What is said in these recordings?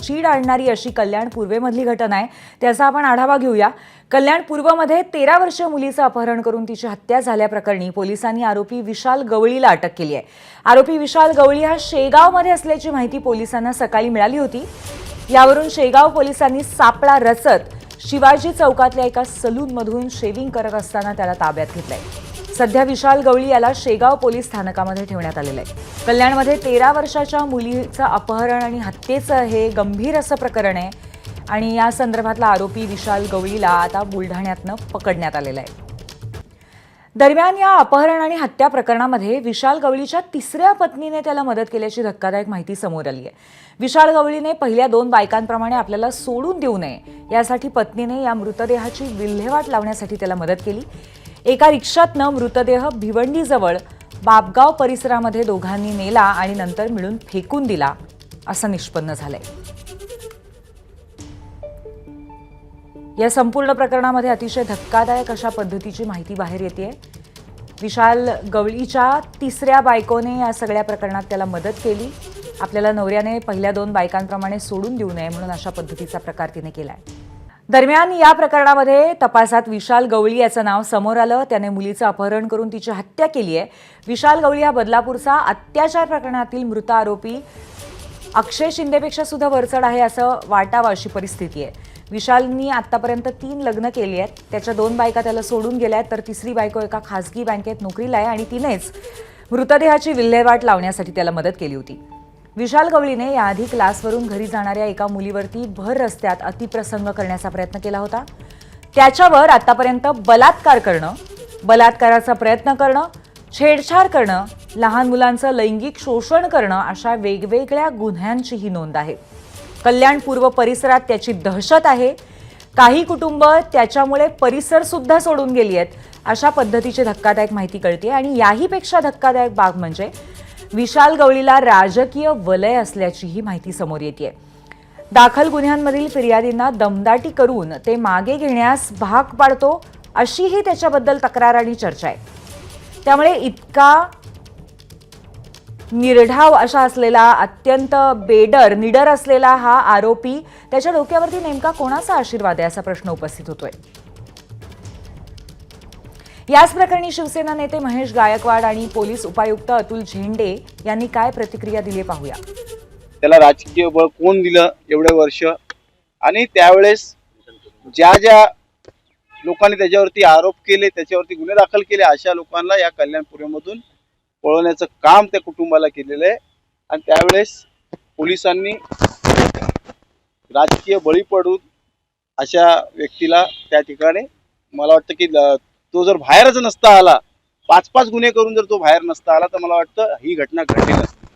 चीड आणणारी अशी कल्याण पूर्वेमधली घटना आहे, त्याचा आपण आढावा घेऊया। कल्याण पूर्वमध्ये 13 वर्षीय मुलीचं अपहरण करून तिची हत्या झाल्याप्रकरणी पोलिसांनी आरोपी विशाल गवळीला अटक केली आहे। आरोपी विशाल गवळी हा शेगावमध्ये असल्याची माहिती पोलिसांना सकाळी मिळाली होती। यावरून शेगाव पोलिसांनी सापळा रचत शिवाजी चौकातल्या एका सलूनमधून शेविंग करत असताना त्याला ताब्यात घेतलंय। सध्या विशाल गवळी याला शेगाव पोलीस स्थानकामध्ये ठेवण्यात आलेलं आहे। कल्याणमध्ये 13 वर्षाच्या मुलीचं अपहरण आणि हत्येचं हे गंभीर असं प्रकरण आहे आणि या संदर्भातला आरोपी विशाल गवळीला आता बुलढाण्यातनं पकडण्यात आलेला आहे। दरम्यान या अपहरण आणि हत्या प्रकरणामध्ये विशाल गवळीच्या तिसऱ्या पत्नीने त्याला मदत केल्याची धक्कादायक माहिती समोर आली आहे। विशाल गवळीने पहिल्या 2 बायकांप्रमाणे आपल्याला सोडून देऊ नये यासाठी पत्नीने या मृतदेहाची विल्हेवाट लावण्यासाठी त्याला मदत केली। एका रिक्षातनं मृतदेह भिवंडीजवळ बाबगाव परिसरामध्ये दोघांनी नेला आणि नंतर मिळून फेकून दिला असं निष्पन्न झालंय। या संपूर्ण प्रकरणामध्ये अतिशय धक्कादायक अशा पद्धतीची माहिती बाहेर येते। विशाल गवळीच्या तिसऱ्या बायकोने या सगळ्या प्रकरणात त्याला मदत केली। आपल्याला नवऱ्याने पहिल्या 2 बायकांप्रमाणे सोडून देऊ नये म्हणून अशा पद्धतीचा प्रकार तिने केलाय। दरम्यान या प्रकरणामध्ये तपासात विशाल गवळी याचं नाव समोर आलं। त्याने मुलीचं अपहरण करून तिची हत्या केली आहे। विशाल गवळी हा बदलापूरचा अत्याचार प्रकरणातील मृत आरोपी अक्षय शिंदेपेक्षा सुद्धा वरचढ आहे असं वाटावं अशी परिस्थिती आहे। विशालनी आतापर्यंत 3 लग्न केली आहेत। त्याच्या 2 बायका त्याला सोडून गेल्या आहेत, तर तिसरी बायको एका खासगी बँकेत नोकरीला आहे आणि तिनेच मृतदेहाची विल्हेवाट लावण्यासाठी त्याला मदत केली होती। विशाल गवळीने याआधी क्लासवरून घरी जाणाऱ्या एका मुलीवरती भर रस्त्यात अतिप्रसंग करण्याचा प्रयत्न केला होता। त्याच्यावर आतापर्यंत बलात्कार करणं, बलात्काराचा प्रयत्न करणं, छेडछाड करणं, लहान मुलांचं लैंगिक शोषण करणं अशा वेगवेगळ्या गुन्ह्यांचीही नोंद आहे। कल्याण पूर्व परिसरात त्याची दहशत आहे। काही कुटुंब त्याच्यामुळे परिसर सुद्धा सोडून गेली आहेत अशा पद्धतीची धक्कादायक माहिती कळते आणि याहीपेक्षा धक्कादायक बाब म्हणजे विशाल गवळीला राजकीय वलय असल्याचीही माहिती समोर येते। दाखल गुन्ह्यांमधील फिर्यादींना दमदाटी करून ते मागे घेण्यास भाग पाडतो अशीही त्याच्याबद्दल तक्रार आणि चर्चा आहे। त्यामुळे इतका निर्ढाव अशा असलेला, अत्यंत निडर असलेला हा आरोपी, त्याच्या डोक्यावरती नेमका कोणाचा आशीर्वाद आहे असा प्रश्न उपस्थित होतोय। याच प्रकरणी शिवसेना नेते महेश गायकवाड आणि पोलीस उपायुक्त अतुल झेंडे यांनी काय प्रतिक्रिया दिली पाहूया। त्याला राजकीय बळ कोण दिलं एवढे वर्ष, आणि त्यावेळेस ज्या ज्या लोकांनी त्याच्यावरती आरोप केले, त्याच्यावरती गुन्हे दाखल केले, अशा लोकांना या कल्याणपुरीमधून पळवण्याचं काम त्या कुटुंबाला केलेलं आहे। आणि त्यावेळेस पोलिसांनी राजकीय बळी पडून अशा व्यक्तीला त्या ठिकाणी, मला वाटतं की तो जर बाहेरच नसता आला, 5-5 गुन्हे करून जर तो बाहेर नसता आला, तर मला वाटतं ही घटना घडली नसती।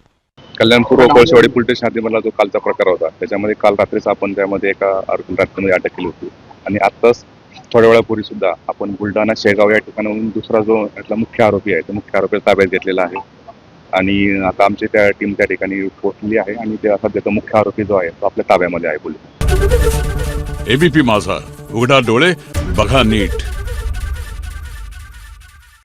कल्याण पूर्व पळसवाडी पोलीस स्टेशनमधला जो कालचा प्रकार होता, त्याच्यामध्ये काल रात्रीच आपण त्यामध्ये एका आरोपीला अटक केली होती आणि आत्ताच थोड्या वेळापूर्वी सुद्धा आपण बुलढाणा शेगाव या ठिकाणाहून दुसरा जो यातला मुख्य आरोपी आहे, तो मुख्य आरोपीला ताब्यात घेतलेला आहे आणि आता आमची त्या टीम त्या ठिकाणी पोहोचली आहे आणि त्या सध्याचा मुख्य आरोपी जो आहे तो आपल्या ताब्यामध्ये आहे। एबीपी माझा, उघडा डोळे बघा नीट।